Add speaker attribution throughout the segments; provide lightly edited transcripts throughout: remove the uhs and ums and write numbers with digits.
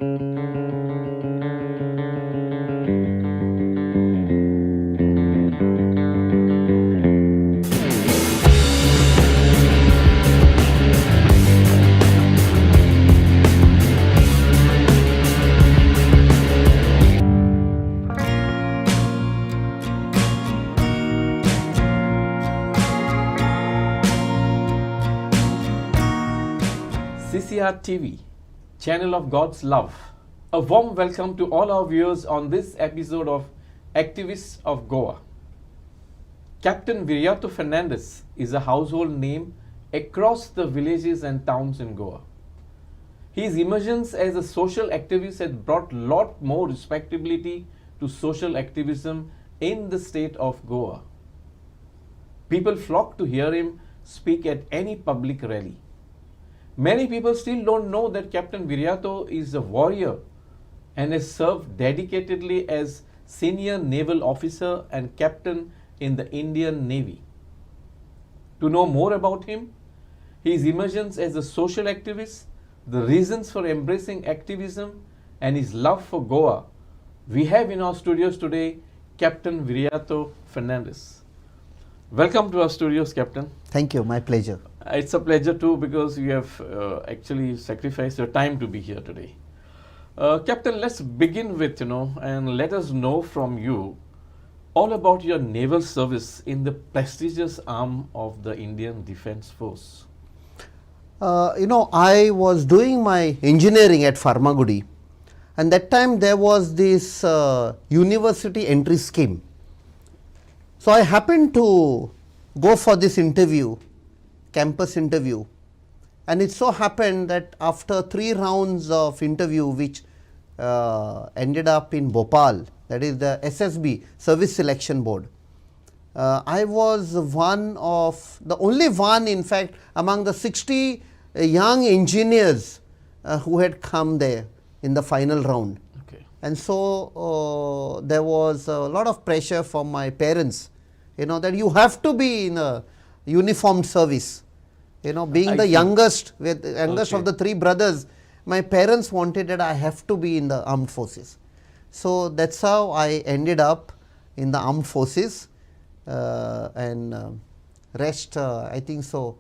Speaker 1: CCR TV, channel of God's love. A warm welcome to all our viewers on this episode of Activists of Goa. Captain Viriato Fernandes is a household name across the villages and towns in Goa. His emergence as a social activist has brought lot more respectability to social activism in the state of Goa. People flock to hear him speak at any public rally. Many people still don't know that Captain Viriato is a warrior and has served dedicatedly as senior naval officer and captain in the Indian Navy. To know more about him, his emergence as a social activist, the reasons for embracing activism and his love for Goa, we have in our studios today Captain Viriato Fernandes. Welcome to our studios, Captain.
Speaker 2: Thank you, my pleasure.
Speaker 1: It's a pleasure too, because you have actually sacrificed your time to be here today. Captain, let's begin with, and let us know from you all about your naval service in the prestigious arm of the Indian Defence Force.
Speaker 2: I was doing my engineering at Pharmagudi, and that time there was this university entry scheme. So I happened to go for this interview, campus interview, and it so happened that after 3 rounds of interview, which ended up in Bhopal, that is the SSB, Service Selection Board, I was the only one in fact among the 60 young engineers who had come there in the final round.
Speaker 1: Okay.
Speaker 2: And so there was a lot of pressure from my parents, that you have to be in a uniformed service. Being the youngest of the 3 brothers, my parents wanted that I have to be in the armed forces. So that's how I ended up in the armed forces, and rest, I think so,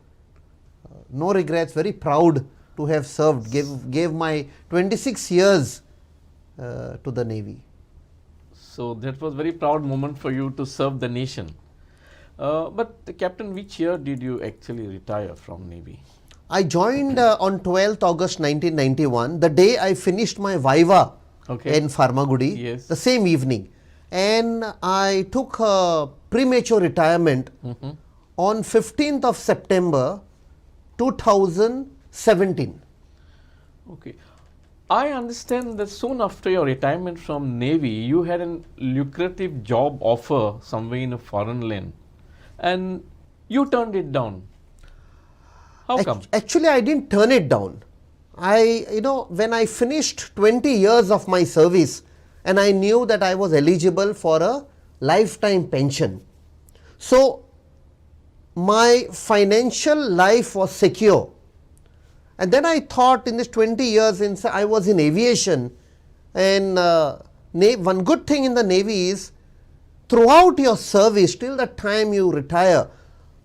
Speaker 2: no regrets, very proud to have served, gave my 26 years to the Navy.
Speaker 1: So that was a very proud moment for you to serve the nation. But Captain, which year did you actually retire from Navy?
Speaker 2: I joined on 12th August 1991, the day I finished my Viva in Pharmagudi,
Speaker 1: Yes.
Speaker 2: the same evening. And I took a premature retirement on 15th of September 2017.
Speaker 1: Okay. I understand that soon after your retirement from Navy, you had a lucrative job offer somewhere in a foreign land, and you turned it down. How come?
Speaker 2: Actually, I didn't turn it down. When I finished 20 years of my service, and I knew that I was eligible for a lifetime pension. So my financial life was secure. And then I thought, in this 20 years since I was in aviation, and one good thing in the Navy is, throughout your service till the time you retire,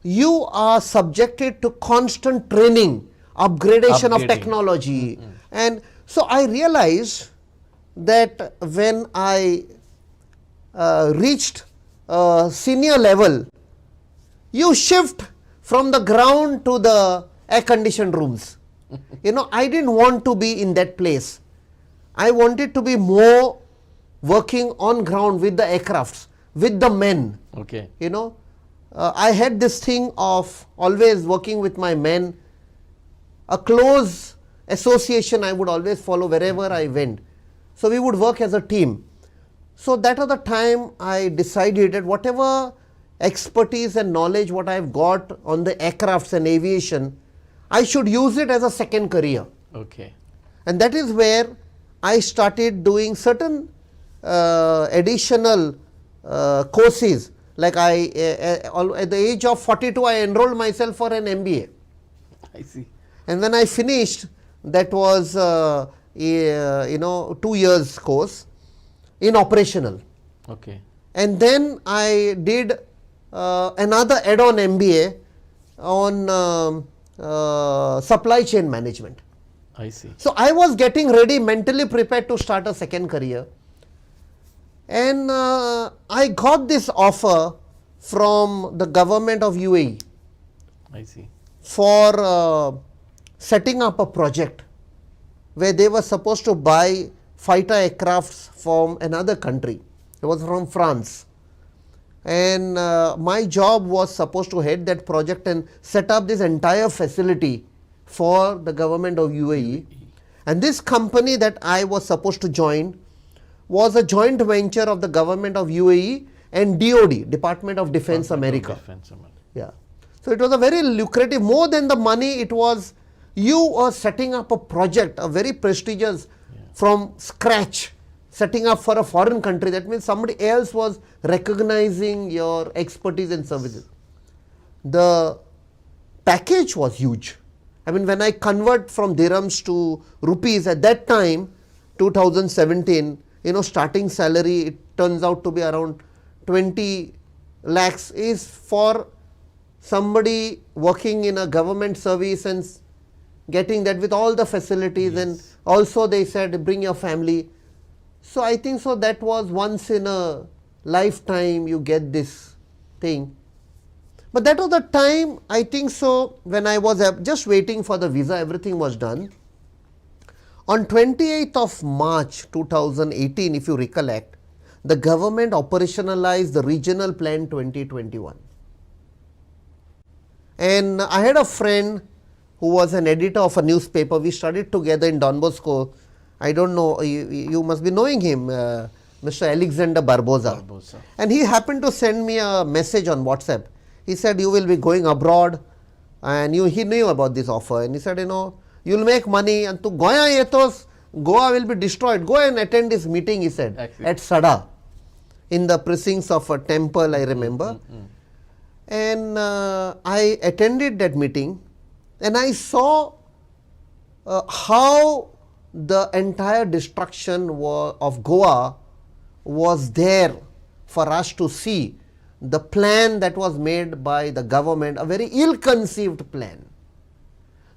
Speaker 2: you are subjected to constant training, upgradation of technology. And so I realized that when I reached senior level, you shift from the ground to the air-conditioned rooms. I didn't want to be in that place. I wanted to be more working on ground with the aircrafts, with the men.
Speaker 1: Okay.
Speaker 2: I had this thing of always working with my men, a close association I would always follow wherever I went. So we would work as a team. So that was the time I decided that whatever expertise and knowledge what I've got on the aircrafts and aviation, I should use it as a second career.
Speaker 1: Okay.
Speaker 2: And that is where I started doing certain additional courses. Like at the age of 42, I enrolled myself for an MBA.
Speaker 1: I see.
Speaker 2: And when I finished, that was 2 years course in operational.
Speaker 1: Okay.
Speaker 2: And then I did another add-on MBA on supply chain management.
Speaker 1: I see.
Speaker 2: So I was getting ready, mentally prepared to start a second career. And I got this offer from the government of UAE
Speaker 1: I see.
Speaker 2: for setting up a project where they were supposed to buy fighter aircrafts from another country. It was from France. And my job was supposed to head that project and set up this entire facility for the government of UAE. And this company that I was supposed to join was a joint venture of the government of UAE and DOD, Department of Defense America.
Speaker 1: Defense America.
Speaker 2: Yeah. So it was a very lucrative, more than the money, it was you are setting up a project, a very prestigious from scratch, setting up for a foreign country. That means somebody else was recognizing your expertise and services. The package was huge. I mean, when I convert from dirhams to rupees at that time, 2017, starting salary, it turns out to be around 20 lakhs is for somebody working in a government service and getting that with all the facilities.
Speaker 1: Yes.
Speaker 2: And also they said bring your family. So I think so that was once in a lifetime you get this thing. But that was the time, I think so, when I was just waiting for the visa, everything was done. On 28th of March 2018, if you recollect, the government operationalized the Regional Plan 2021. And I had a friend who was an editor of a newspaper. We studied together in Don Bosco. I don't know, you must be knowing him, Mr. Alexander Barbosa. And he happened to send me a message on WhatsApp. He said, you will be going abroad, and he knew about this offer. And he said, you will make money, and to Goa will be destroyed. Go and attend this meeting, he said, at Sada, in the precincts of a temple, I remember. And I attended that meeting, and I saw how the entire destruction of Goa was there for us to see. The plan that was made by the government, a very ill-conceived plan,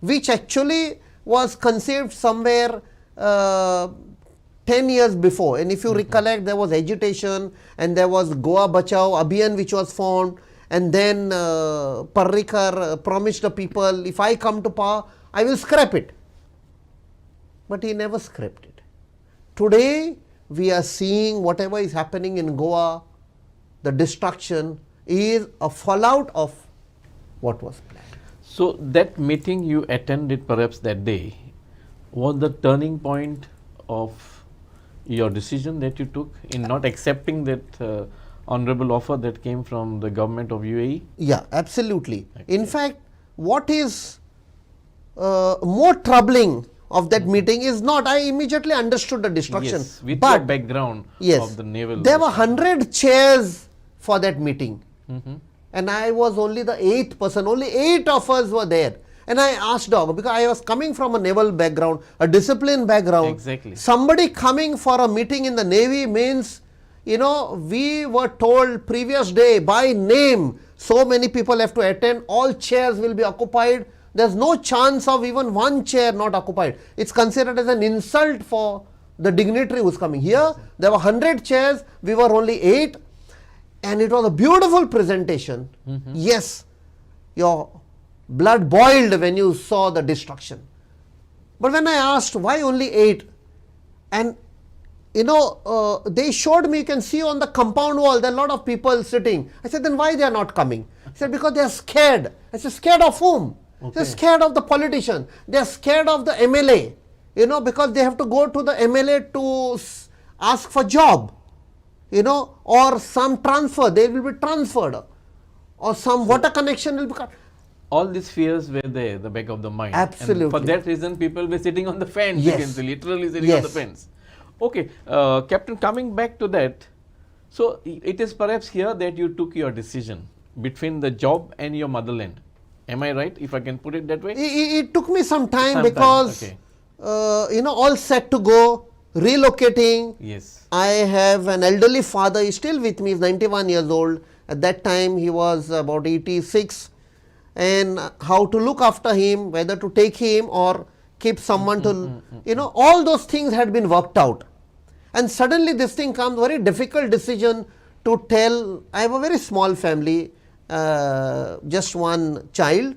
Speaker 2: which actually was conceived somewhere 10 years before. And if you recollect, there was agitation, and there was Goa Bachao Abhiyan which was formed, and then Parrikar promised the people, if I come to power, I will scrap it. But he never scrapped it. Today, we are seeing whatever is happening in Goa, the destruction is a fallout of what was planned.
Speaker 1: So that meeting you attended perhaps that day was the turning point of your decision that you took in not accepting that honorable offer that came from the government of UAE?
Speaker 2: Yeah, absolutely. Okay. In fact, what is more troubling of that meeting is not, I immediately understood the destruction.
Speaker 1: Yes, with your background of the naval.
Speaker 2: There were 100 chairs for that meeting. And I was only the 8th person, only 8 of us were there. And I asked Dog, because I was coming from a naval background, a discipline background.
Speaker 1: Exactly.
Speaker 2: Somebody coming for a meeting in the Navy means, we were told previous day by name, so many people have to attend, all chairs will be occupied. There's no chance of even one chair not occupied. It's considered as an insult for the dignitary who's coming. Here, there were 100 chairs, we were only 8. And it was a beautiful presentation. Yes, your blood boiled when you saw the destruction. But when I asked why only 8, and they showed me, you can see on the compound wall, there are a lot of people sitting. I said, then why they are not coming? He said, because they are scared. I said, scared of whom? Okay. They are scared of the politician. They are scared of the MLA, because they have to go to the MLA to ask for job. Or some transfer, they will be transferred, or some water connection will be cut.
Speaker 1: All these fears were there, the back of the mind.
Speaker 2: Absolutely.
Speaker 1: And for that reason, people were sitting on the fence.
Speaker 2: Yes.
Speaker 1: You can say, literally sitting on the fence. Okay, Captain, coming back to that, so it is perhaps here that you took your decision between the job and your motherland. Am I right, if I can put it that way?
Speaker 2: It took me some time because all set to go, relocating.
Speaker 1: Yes.
Speaker 2: I have an elderly father, he's still with me, he's 91 years old. At that time he was about 86, and how to look after him, whether to take him or keep someone to, all those things had been worked out. And suddenly this thing comes, very difficult decision to tell. I have a very small family, just one child.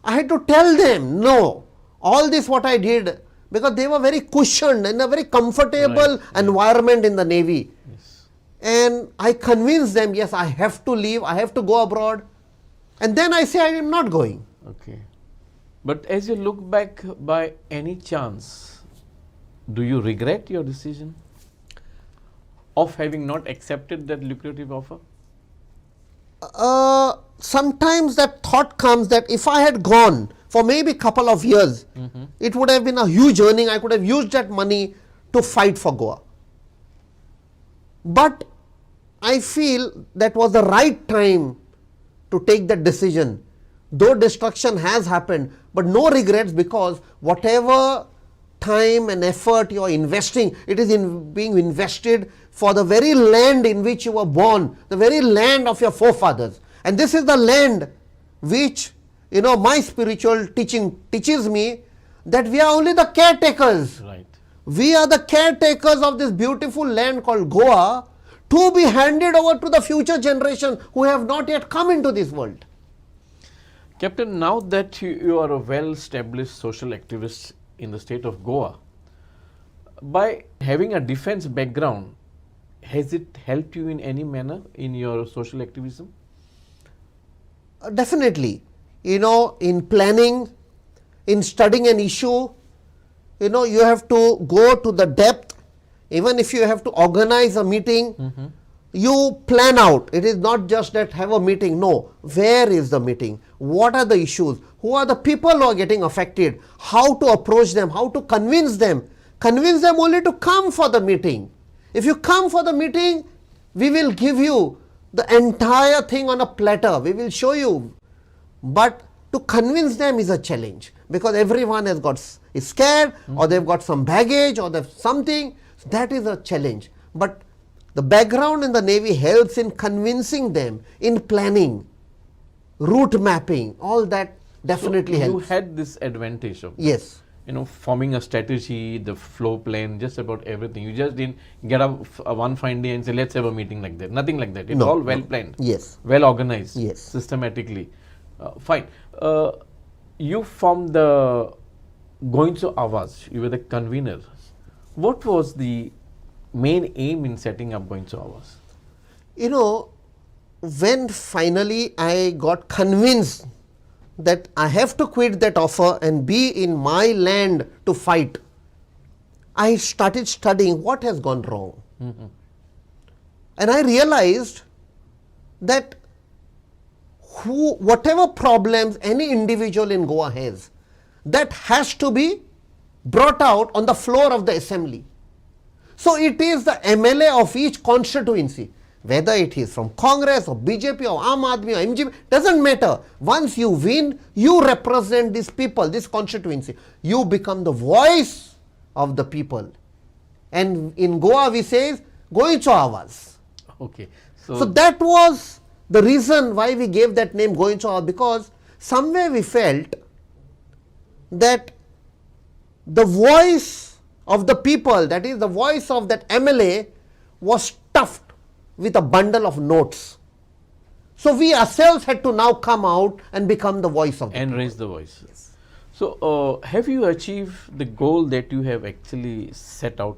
Speaker 2: I had to tell them, no, all this what I did, because they were very cushioned in a very comfortable environment in the Navy.
Speaker 1: Yes.
Speaker 2: And I convinced them, yes, I have to leave, I have to go abroad. And then I say, I am not going.
Speaker 1: Okay. But as you look back, by any chance, do you regret your decision of having not accepted that lucrative offer?
Speaker 2: Sometimes that thought comes that if I had gone for maybe a couple of years, it would have been a huge earning. I could have used that money to fight for Goa. But I feel that was the right time to take that decision. Though destruction has happened, but no regrets, because whatever time and effort you are investing, it is being invested for the very land in which you were born, the very land of your forefathers. And this is the land which, my spiritual teaching teaches me that we are only the caretakers.
Speaker 1: Right.
Speaker 2: We are the caretakers of this beautiful land called Goa, to be handed over to the future generation who have not yet come into this world.
Speaker 1: Captain, now that you are a well-established social activist in the state of Goa, by having a defense background, has it helped you in any manner in your social activism?
Speaker 2: Definitely. In planning, in studying an issue, you have to go to the depth. Even if you have to organize a meeting, you plan out. It is not just that have a meeting. No, where is the meeting? What are the issues? Who are the people who are getting affected? How to approach them? How to convince them? Convince them only to come for the meeting. If you come for the meeting, we will give you the entire thing on a platter. We will show you. But to convince them is a challenge, because everyone is scared, or they've got some baggage, or they've something. That is a challenge. But the background in the Navy helps in convincing them, in planning, route mapping, all that definitely helps.
Speaker 1: You had this advantage of
Speaker 2: Yes.
Speaker 1: Forming a strategy, the flow plan, just about everything. You just didn't get up one fine day and say, let's have a meeting like that. Nothing like that. It's all well planned.
Speaker 2: Yes.
Speaker 1: Well organized.
Speaker 2: Yes.
Speaker 1: Systematically. Fine. You formed the Going to Awaz. You were the convener. What was the main aim in setting up Going to Awaz?
Speaker 2: When finally I got convinced that I have to quit that offer and be in my land to fight, I started studying what has gone wrong. And I realized that whatever problems any individual in Goa has, that has to be brought out on the floor of the assembly. So it is the MLA of each constituency, whether it is from Congress or BJP or Aam Aadmi or MGP, doesn't matter. Once you win, you represent these people, this constituency. You become the voice of the people. And in Goa we say, Going to Awaz.
Speaker 1: Okay.
Speaker 2: So that was the reason why we gave that name Going to Awaz, because somewhere we felt that the voice of the people, that is the voice of that MLA, was stuffed with a bundle of notes. So we ourselves had to now come out and become the voice of the
Speaker 1: and
Speaker 2: people.
Speaker 1: raise the voice. Yes. So have you achieved the goal that you have actually set out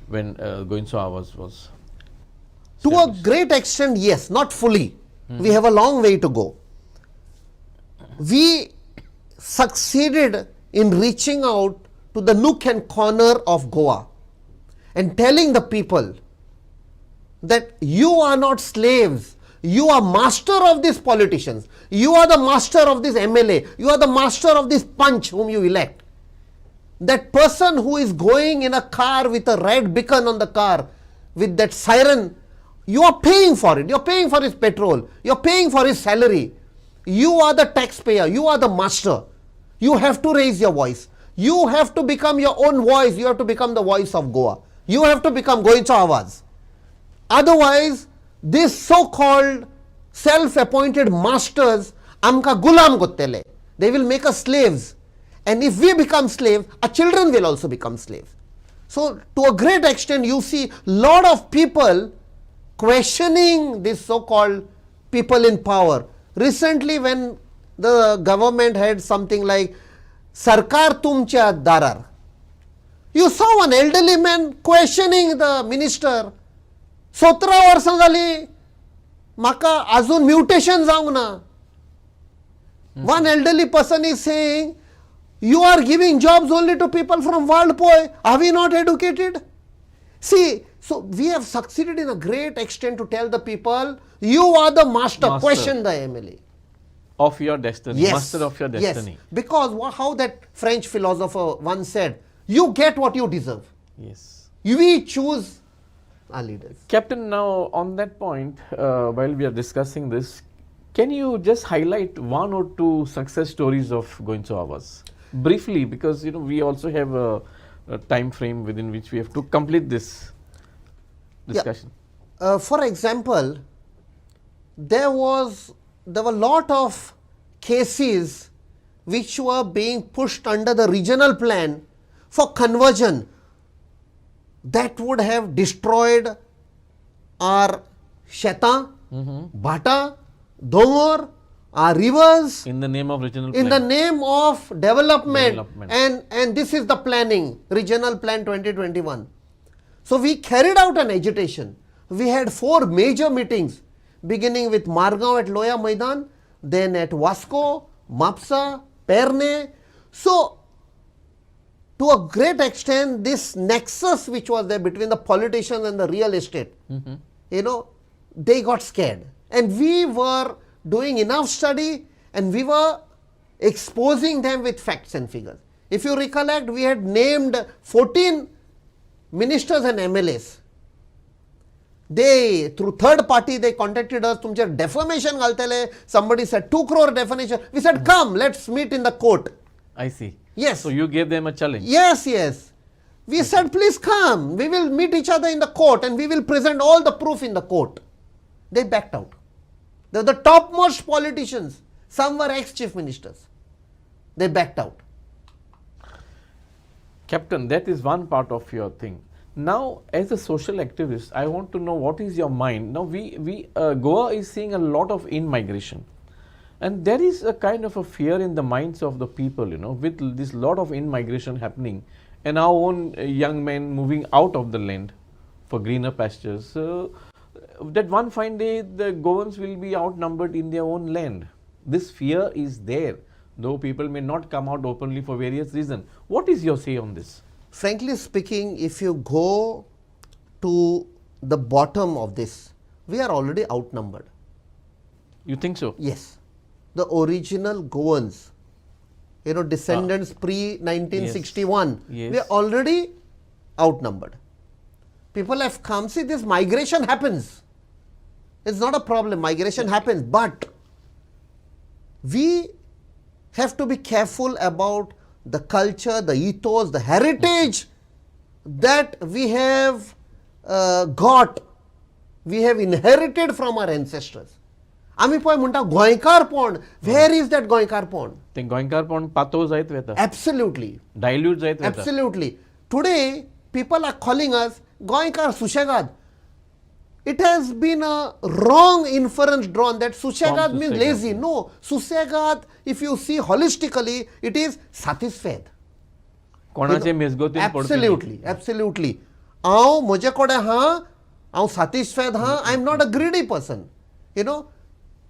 Speaker 1: when Going to Awaz was
Speaker 2: To a
Speaker 1: established?
Speaker 2: great extent, yes, not fully. We have a long way to go. We succeeded in reaching out to the nook and corner of Goa and telling the people that you are not slaves, you are master of these politicians, you are the master of this MLA, you are the master of this punch whom you elect. That person who is going in a car with a red beacon on the car with that siren, you are paying for it, you are paying for his petrol, you are paying for his salary. You are the taxpayer, you are the master. You have to raise your voice. You have to become your own voice. You have to become the voice of Goa. You have to become Goincho Awaz. Otherwise, these so-called self-appointed masters, amka gulam gottele. They will make us slaves. And if we become slaves, our children will also become slaves. So, to a great extent, you see lot of people questioning this so-called people in power. Recently, when the government had something like Sarkar tumcha darar, you saw one elderly man questioning the minister. 17 वर्सां जाली म्हाका अजून mutation जावंक ना. One elderly person is saying, you are giving jobs only to people from Walpoi. Are we not educated? See, so we have succeeded in a great extent to tell the people, you are the master. Question the MLA.
Speaker 1: Of your destiny.
Speaker 2: Yes.
Speaker 1: Master of your destiny.
Speaker 2: Yes. Because how that French philosopher once said, you get what you deserve.
Speaker 1: Yes.
Speaker 2: We choose our leaders.
Speaker 1: Captain, now on that point, while we are discussing this, can you just highlight one or two success stories of Goincho Awaz? Briefly, because we also have a time frame within which we have to complete this discussion.
Speaker 2: Yeah. For example, there were a lot of cases which were being pushed under the regional plan for conversion that would have destroyed our Sheta, Bhata, Dongor, our rivers.
Speaker 1: In the name of regional plan.
Speaker 2: In the name of development. And this is the planning, Regional Plan 2021. So we carried out an agitation. We had 4 major meetings, beginning with Margaon at Loya Maidan, then at Vasco, Mapsa, Perne. So to a great extent, this nexus which was there between the politicians and the real estate, they got scared. And we were doing enough study and we were exposing them with facts and figures. If you recollect, we had named 14 ministers and MLAs. They, through third party, they contacted us. Tumche defamation galtele. Somebody said 2 crore defamation. We said, come, let's meet in the court.
Speaker 1: I see.
Speaker 2: Yes.
Speaker 1: So you gave them a challenge.
Speaker 2: Yes, yes. We said, please come. We will meet each other in the court and we will present all the proof in the court. They backed out. They were the topmost politicians. Some were ex-chief ministers. They backed out.
Speaker 1: Captain, that is one part of your thing. Now, as a social activist, I want to know what is your mind. Now, Goa is seeing a lot of in-migration. And there is a kind of a fear in the minds of the people, with this lot of in-migration happening and our own young men moving out of the land for greener pastures. That one fine day, the Goans will be outnumbered in their own land. This fear is there, though people may not come out openly for various reasons. What is your say on this?
Speaker 2: Frankly speaking, if you go to the bottom of this, we are already outnumbered.
Speaker 1: You think so?
Speaker 2: Yes. The original Goans, descendants pre-1961,
Speaker 1: Yes.
Speaker 2: we are already outnumbered. People have come, see, this migration happens. It's not a problem, migration happens, but we have to be careful about the culture, the ethos, the heritage that we have we have inherited from our ancestors. आमी पळय म्हणटा गोंयकारपण. Where is that गोंयकारपण?
Speaker 1: ते गोंयकारपण पातळ जायत वेता.
Speaker 2: Absolutely.
Speaker 1: Dilute जायत वेता.
Speaker 2: Absolutely. Today, people are calling us Goinkar Sushegad. It has been a wrong inference drawn that Sushegad means lazy. No, Sushegad, if you see holistically, it is satisfied.
Speaker 1: कोणाचे मेजगोतीन पडपी.
Speaker 2: Absolutely, absolutely. हांव म्हजे कडेन हा, हांव satisfied हा. I am not a greedy person.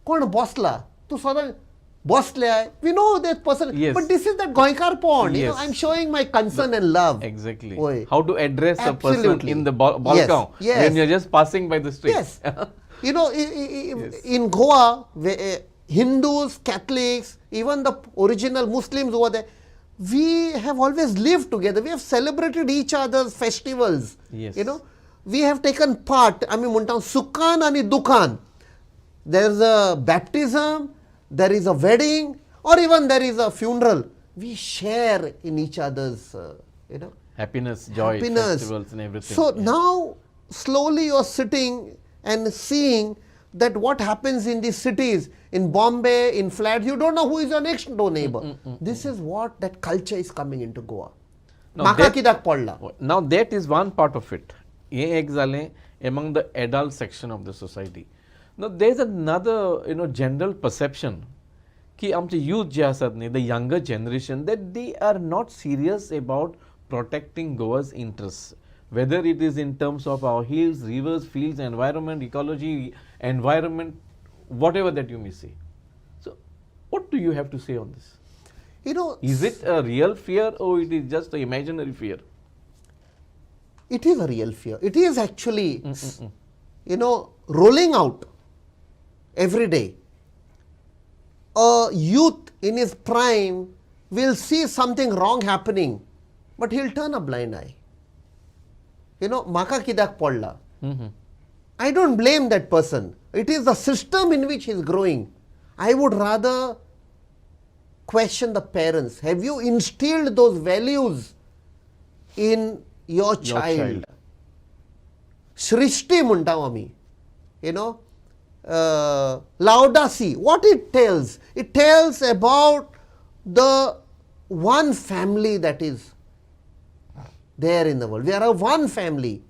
Speaker 2: कोण बसला, तूं सदां बसल्या. We know that person.
Speaker 1: Yes.
Speaker 2: But this is that Goinkarpon.
Speaker 1: Yes.
Speaker 2: I am showing my concern and love.
Speaker 1: Exactly.
Speaker 2: Oy.
Speaker 1: How to address a person
Speaker 2: Absolutely.
Speaker 1: in the Balkan
Speaker 2: Yes.
Speaker 1: when you are just passing by the street.
Speaker 2: Yes. In Goa, Hindus, Catholics, even the original Muslims over there, we have always lived together. We have celebrated each other's festivals.
Speaker 1: Yes.
Speaker 2: We have taken part. I mean, Sukhan and Dukhan. There is a baptism, there is a wedding, or even there is a funeral. we share in each other's,
Speaker 1: Happiness, joy,
Speaker 2: happiness.
Speaker 1: festivals and everything.
Speaker 2: So now slowly you are sitting and seeing that what happens in these cities, in Bombay, in flats, you don't know who is your next door neighbor. This is what that culture is coming into Goa.
Speaker 1: Now
Speaker 2: Maka kidak podla.
Speaker 1: Now that is one part of it. Ye ek zale among the adult section of the society. Now there is another general perception ki amche youth je asat ne, the younger generation, that they are not serious about protecting Goa's interests, whether it is in terms of our hills, rivers, fields, environment, ecology, environment, whatever that you may say. So what do you have to say on this? Is it a real fear or it is just an imaginary fear?
Speaker 2: It is a real fear. It is actually, rolling out every day. A youth in his prime will see something wrong happening, but he'll turn a blind eye. Maka kidak podla. I don't blame that person. It is the system in which he is growing. I would rather question the parents. Have you instilled those values in your child? Shrishti muntav ami. Laudacy. What it tells? It tells about the one family that is there in the world. We are a one family.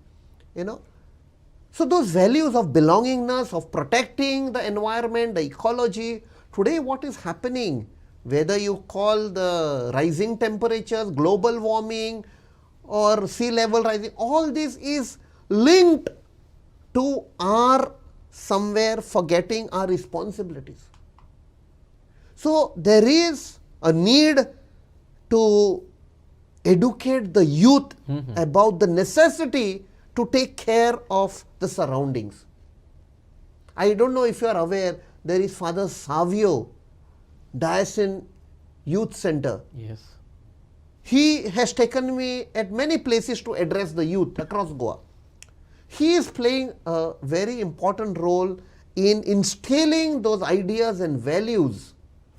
Speaker 2: So those values of belongingness, of protecting the environment, the ecology. Today what is happening, whether you call the rising temperatures, global warming or sea level rising, all this is linked to our somewhere forgetting our responsibilities. So there is a need to educate the youth about the necessity to take care of the surroundings. I don't know if you are aware, there is Father Savio, Diocesan Youth Center.
Speaker 1: Yes.
Speaker 2: He has taken me at many places to address the youth across Goa. He is playing a very important role in instilling those ideas and values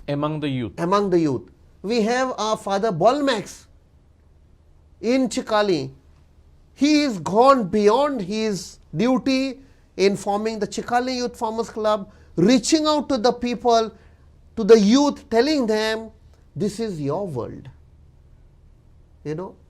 Speaker 1: Among the youth.
Speaker 2: We have our Father Bolmax in Chikali. He is gone beyond his duty in forming the Chikali Youth Farmers Club, reaching out to the people, to the youth, telling them, this is your world.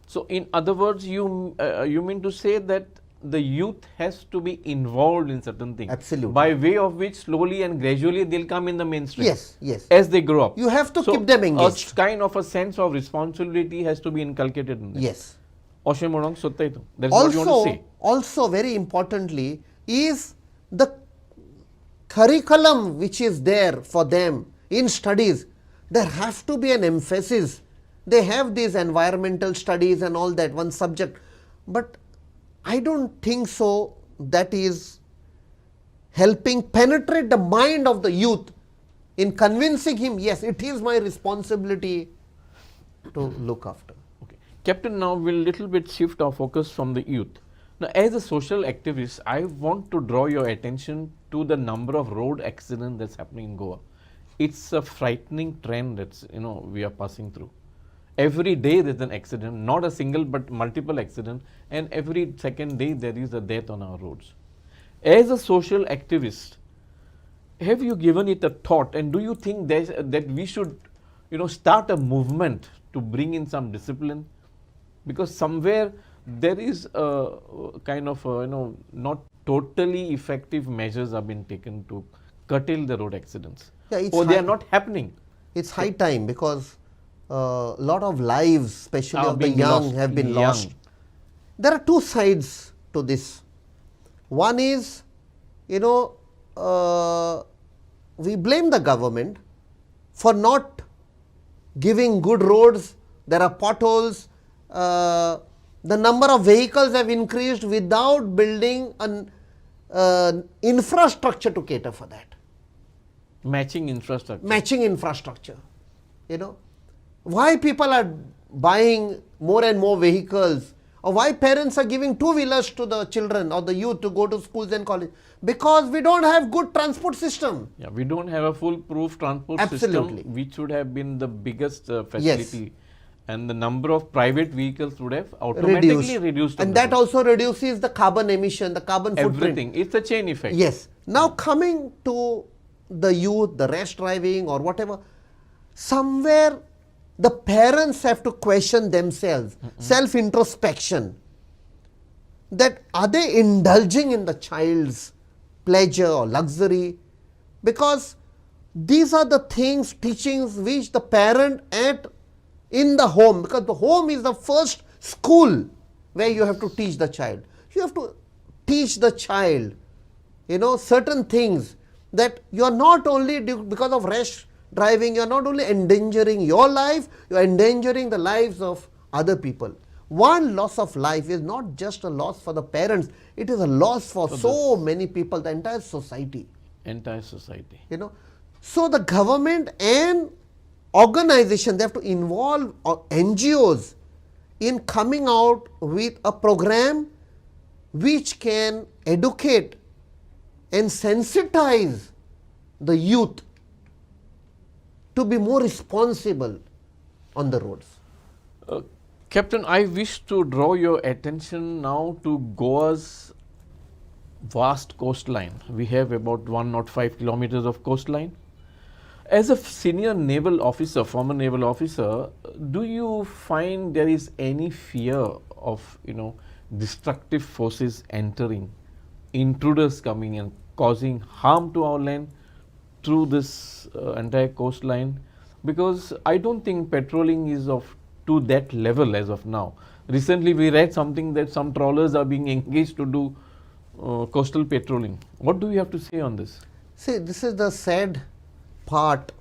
Speaker 1: So in other words, you mean to say that the youth has to be involved in certain things.
Speaker 2: Absolutely.
Speaker 1: By way of which slowly and gradually they'll come in the mainstream.
Speaker 2: Yes.
Speaker 1: As they grow up.
Speaker 2: You have to keep them engaged.
Speaker 1: A kind of a sense of responsibility has to be inculcated in them.
Speaker 2: Yes.
Speaker 1: That's what you want to say.
Speaker 2: Also very importantly is the curriculum which is there for them in studies. There has to be an emphasis. They have these environmental studies and all that, one subject. But I don't think so that is helping penetrate the mind of the youth in convincing him, yes, it is my responsibility to look after.
Speaker 1: Okay. Captain, now we'll little bit shift our focus from the youth. Now, as a social activist, I want to draw your attention to the number of road accidents that's happening in Goa. It's a frightening trend that's, we are passing through. Every day there's an accident, not a single but multiple accidents, and every second day there is a death on our roads. As a social activist, have you given it a thought, and do you think that we should, start a movement to bring in some discipline? Because somewhere there is a kind of, not totally effective measures have been taken to curtail the road accidents.
Speaker 2: Yeah,
Speaker 1: they are not happening.
Speaker 2: It's high time because a lot of lives, especially of the young, have been lost. There are two sides to this. One is, we blame the government for not giving good roads. There are potholes. The number of vehicles have increased without building an infrastructure to cater for that.
Speaker 1: Matching infrastructure.
Speaker 2: Why people are buying more and more vehicles Or why parents are giving two-wheelers to the children or the youth to go to schools and college? Because we don't have good transport system.
Speaker 1: Yeah, we don't have a foolproof transport
Speaker 2: Absolutely.
Speaker 1: system, which would have been the biggest facility. And the number of private vehicles would have automatically reduced.
Speaker 2: And that also reduces the carbon emission, the carbon footprint.
Speaker 1: Everything. It's a chain effect.
Speaker 2: Yes. Now coming to the youth, the rash driving or whatever, somewhere the parents have to question themselves, self-introspection, that are they indulging in the child's pleasure or luxury? Because these are the things, teachings which the parent in the home, because the home is the first school where you have to teach the child. You have to teach the child, certain things, that you are not only, because of rash driving, you are not only endangering your life, you are endangering the lives of other people. One loss of life is not just a loss for the parents, it is a loss for so many people, the entire society.
Speaker 1: Entire society.
Speaker 2: So the government and organization, they have to involve NGOs in coming out with a program which can educate and sensitize the youth to be more responsible on the roads.
Speaker 1: Captain, I wish to draw your attention now to Goa's vast coastline. We have about 105 kilometers of coastline. As a senior naval officer, former naval officer, do you find there is any fear of, destructive forces entering, intruders coming and causing harm to our land through this entire coastline? Because I don't think patrolling is to that level as of now. Recently we read something that some trawlers are being engaged to do coastal patrolling. What do you have to say on this?
Speaker 2: See, this is the sad part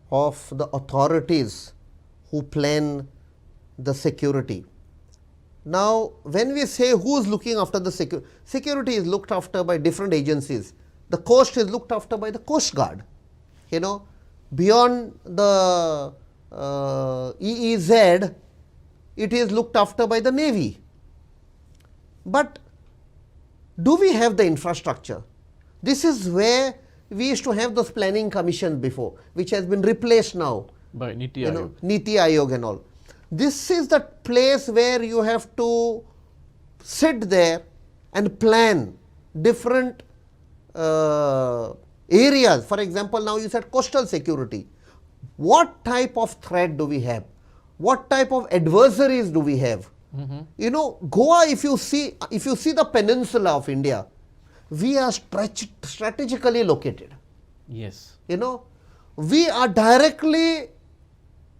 Speaker 2: of the authorities who plan the security. Now, when we say who is looking after the security, security is looked after by different agencies. The coast is looked after by the Coast Guard. Beyond the EEZ, it is looked after by the Navy. But do we have the infrastructure? This is where we used to have those planning commissions before, which has been replaced now
Speaker 1: by Niti Ayog.
Speaker 2: Niti Ayog and all. This is the place where you have to sit there and plan different areas. For example, now you said coastal security. What type of threat do we have? What type of adversaries do we have? Goa, if you see the peninsula of India, we are strategically located.
Speaker 1: Yes.
Speaker 2: We are directly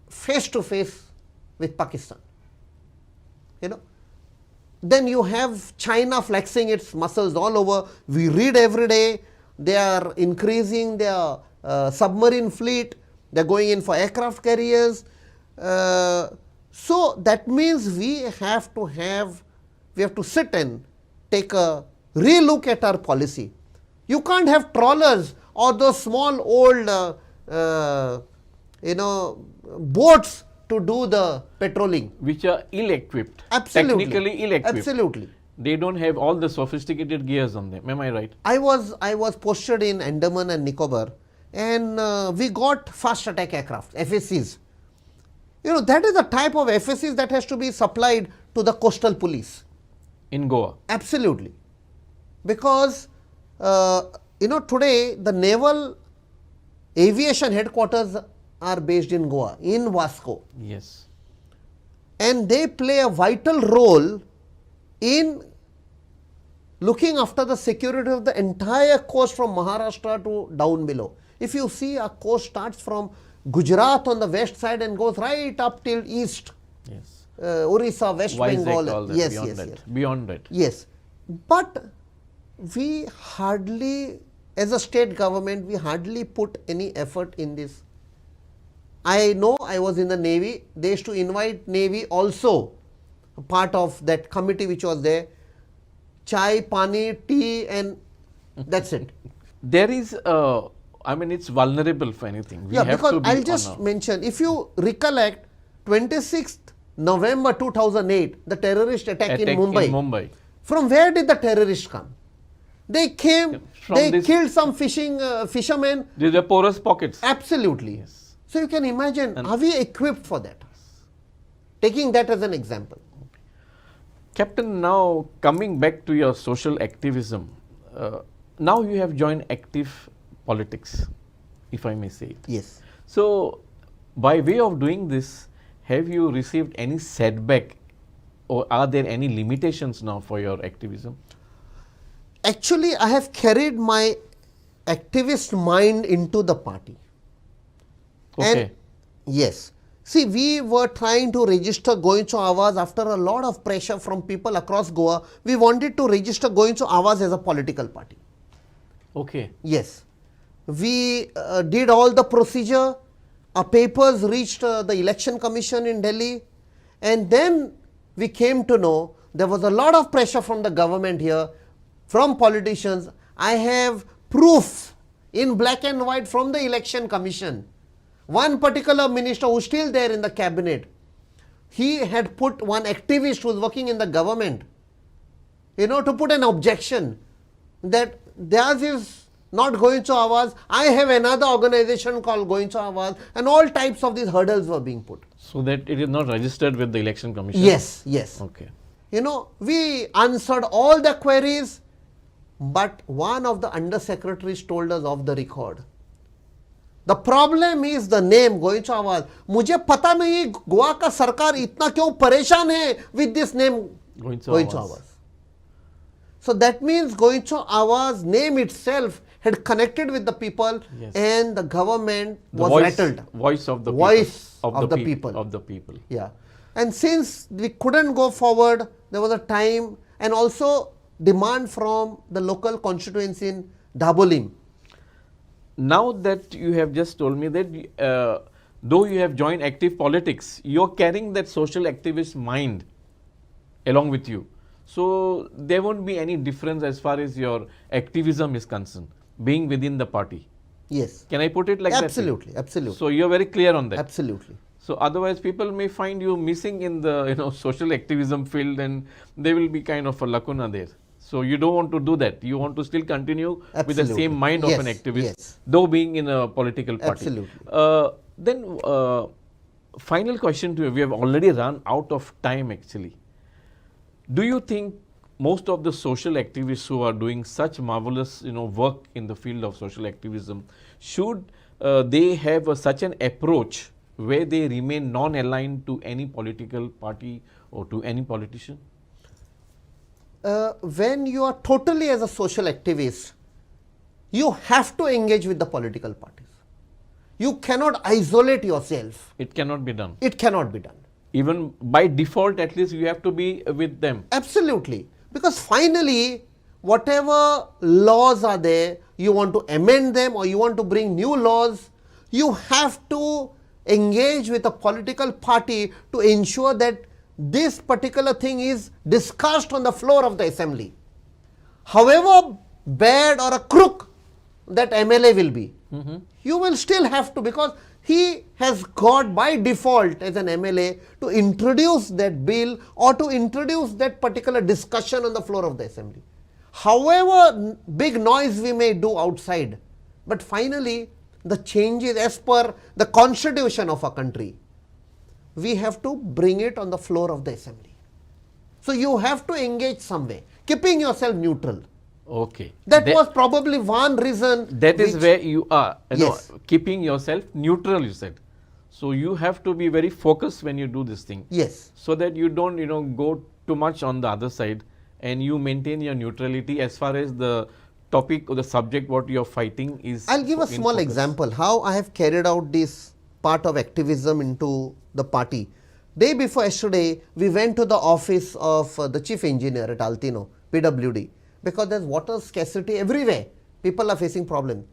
Speaker 2: face to face with Pakistan. Then you have China flexing its muscles all over. We read every day they are increasing their submarine fleet. They are going in for aircraft carriers. So that means we have to sit and take a relook at our policy. You can't have trawlers or those small old boats to do the patrolling,
Speaker 1: which are ill-equipped.
Speaker 2: Absolutely.
Speaker 1: Technically ill-equipped.
Speaker 2: Absolutely.
Speaker 1: They don't have all the sophisticated gears on them. Am I right?
Speaker 2: I was posted in Andaman and Nicobar, and we got fast attack aircraft, FACs. That is the type of FACs that has to be supplied to the coastal police.
Speaker 1: In Goa?
Speaker 2: Absolutely. Because, today the naval aviation headquarters are based in Goa, in Vasco.
Speaker 1: Yes.
Speaker 2: And they play a vital role in looking after the security of the entire coast from Maharashtra to down below. If you see, our coast starts from Gujarat on the west side and goes right up till east.
Speaker 1: Yes.
Speaker 2: Orissa, West Bengal.
Speaker 1: All that,
Speaker 2: yes,
Speaker 1: beyond
Speaker 2: yes,
Speaker 1: that.
Speaker 2: yes.
Speaker 1: Beyond that.
Speaker 2: Yes. But we hardly, as a state government, we hardly put any effort in this. I know I was in the Navy. They used to invite Navy also, part of that committee which was there. Chai, pani, tea, and that's it.
Speaker 1: There is, it's vulnerable for anything. We
Speaker 2: Yeah,
Speaker 1: have
Speaker 2: because
Speaker 1: to be
Speaker 2: I'll just mention, if you recollect, 26th November 2008, the terrorist attack in Mumbai. From where did the terrorists come? They came, they killed some fishermen.
Speaker 1: These are porous pockets.
Speaker 2: Absolutely.
Speaker 1: Yes.
Speaker 2: So you can imagine, are we equipped for that? Taking that as an example.
Speaker 1: Captain, now coming back to your social activism, now you have joined active politics, if I may say it.
Speaker 2: Yes.
Speaker 1: So, by way of doing this, have you received any setback or are there any limitations now for your activism?
Speaker 2: Actually, I have carried my activist mind into the party.
Speaker 1: Okay.
Speaker 2: And yes. See, we were trying to register Goincho Awaz after a lot of pressure from people across Goa. We wanted to register Goincho Awaz as a political party.
Speaker 1: Okay.
Speaker 2: Yes. We did all the procedure. Our papers reached the election commission in Delhi. And then we came to know there was a lot of pressure from the government here, from politicians. I have proof in black and white from the election commission. One particular minister who is still there in the cabinet, he had put one activist who is working in the government, to put an objection that theirs is not Goincho Awaz. I have another organization called Goincho Awaz, and all types of these hurdles were being put.
Speaker 1: So that it is not registered with the election commission?
Speaker 2: Yes, yes.
Speaker 1: Okay.
Speaker 2: We answered all the queries, but one of the undersecretaries told us off the record. The problem is the name Goincho Awaz. मुझे पता नहीं गोवा का सरकार इतना क्यों परेशान है with this name Goincho Awaz. So that means Goincho Awaz name itself had connected with the people, yes, and the government was rattled.
Speaker 1: Voice of the
Speaker 2: people.
Speaker 1: Of the people.
Speaker 2: Yeah. And since we couldn't go forward, there was a time and also demand from the local constituency in Dabolim.
Speaker 1: Now that you have just told me that though you have joined active politics, you are carrying that social activist mind along with you. So there won't be any difference as far as your activism is concerned, being within the party.
Speaker 2: Yes.
Speaker 1: Can I put it like
Speaker 2: absolutely,
Speaker 1: that?
Speaker 2: Absolutely.
Speaker 1: So you are very clear on that.
Speaker 2: Absolutely.
Speaker 1: So otherwise people may find you missing in the social activism field, and there will be kind of a lacuna there. So you don't want to do that. You want to still continue with the same mind of an activist, though being in a political party.
Speaker 2: Absolutely.
Speaker 1: Then final question to you. We have already run out of time actually. Do you think most of the social activists who are doing such marvelous work in the field of social activism, should they have such an approach where they remain non-aligned to any political party or to any politician?
Speaker 2: When you are totally as a social activist, you have to engage with the political parties. You cannot isolate yourself.
Speaker 1: It cannot be done.
Speaker 2: It cannot be done.
Speaker 1: Even by default, at least you have to be with them.
Speaker 2: Absolutely. Because finally, whatever laws are there, you want to amend them or you want to bring new laws, you have to engage with a political party to ensure that this particular thing is discussed on the floor of the assembly. However bad or a crook that MLA will be, you will still have to, because he has got by default as an MLA to introduce that bill or to introduce that particular discussion on the floor of the assembly. However big noise we may do outside, but finally the changes as per the constitution of our country, we have to bring it on the floor of the assembly. So you have to engage some way, keeping yourself neutral.
Speaker 1: Okay.
Speaker 2: That was probably one reason.
Speaker 1: That is where you are,
Speaker 2: yes,
Speaker 1: keeping yourself neutral, you said. So you have to be very focused when you do this thing.
Speaker 2: Yes.
Speaker 1: So that you don't, go too much on the other side, and you maintain your neutrality as far as the topic or the subject what you are fighting is.
Speaker 2: I'll give a small example how I have carried out this part of activism into the party. Day before yesterday, we went to the office of the chief engineer at Altino, PWD, because there's water scarcity everywhere. People are facing problems.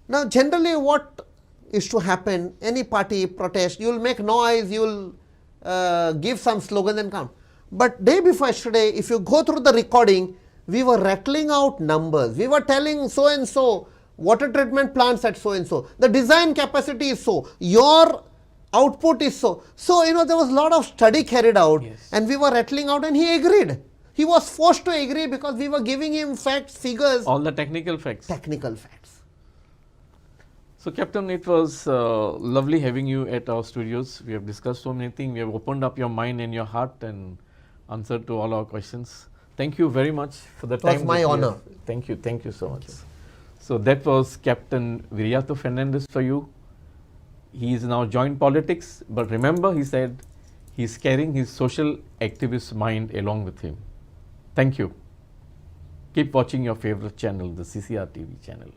Speaker 2: Now, generally what is to happen, any party protest, you will make noise, you will give some slogans and come. But day before yesterday, if you go through the recording, we were rattling out numbers. We were telling so and so, water treatment plants at so and so. The design capacity is so. Your output is so. So, there was a lot of study carried out,
Speaker 1: Yes.
Speaker 2: and we were rattling out, and he agreed. He was forced to agree because we were giving him facts, figures,
Speaker 1: All the technical facts.
Speaker 2: technical facts.
Speaker 1: So, Captain, it was lovely having you at our studios. We have discussed so many things. We have opened up your mind and your heart and answered to all our questions. Thank you very much for the time.
Speaker 2: It was my
Speaker 1: that you
Speaker 2: honor.
Speaker 1: have- Thank you so much. So, that was Captain Viriato Fernandes for you. He is now joined politics, but remember, he said he is carrying his social activist mind along with him. Thank you. Keep watching your favorite channel, the CCR TV channel.